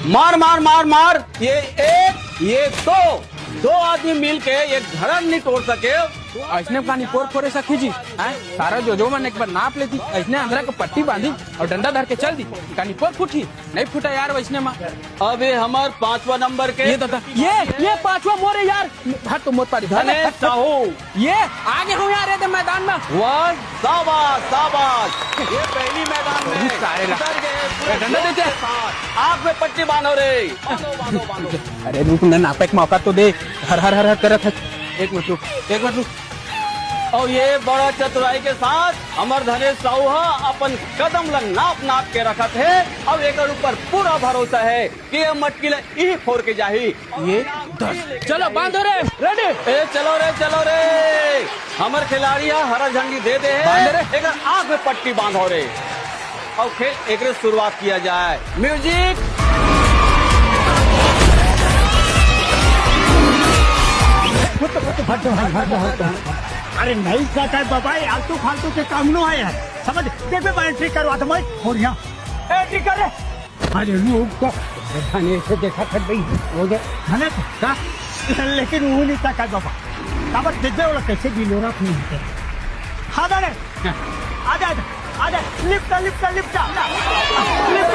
मार मार मार मार। ये एक, ये दो आदमी मिल के एक घर नहीं तोड़ सके। ऐसने कहानी पोर फोरे सखी जी हैं सारा जो मन एक बार नाप लेती ऐसने अंदर के पट्टी बांधी और डंडा धर के चल दी कहानी पोर फूटी नहीं फूटा यार वैसने में। अब ये हमार 5वां नंबर के ये दादा ये 5वां मोरे यार हट तो मोत पारी धनेश साहू। ये आगे हूँ यार ये मैदान में। वाह शाबाश शाबाश। ये पहली मैदान में सारे उतर गए डंडा देते आग में पट्टी बांधो रे। बांधो बांधो। अरे रुक ना नापे का मौका तो दे हर हर हर हर करत है। एक मिनट रुक। और ये बड़ा चतुराई के साथ अमर धनेश साहू अपन कदम लग नाप नाप के रखत है। अब एक ऊपर पूरा भरोसा है कि ये मटकी ई फोड़ के जाही। ये 10 चलो बांधो रे रेडी। ए चलो रे हमर खिलाड़ी हरा झंडी दे दे एक आग में पट्टी बांधो रे। और खेल एक शुरुआत किया जाए। म्यूजिक। अरे नहीं कहता है बाबा आलतू फालतू के काम नो है यार समझ पे एंट्री करवा तो मैं और यहाँ एंट्री करे। अरे लोग तो थाने से देखा कर भाई हो गए थाने का लेकिन वो नहीं था बाबा तब दे वाला कैसे गिलोरा नहीं होते। हाँ दाने आजा lift lift lift lift lift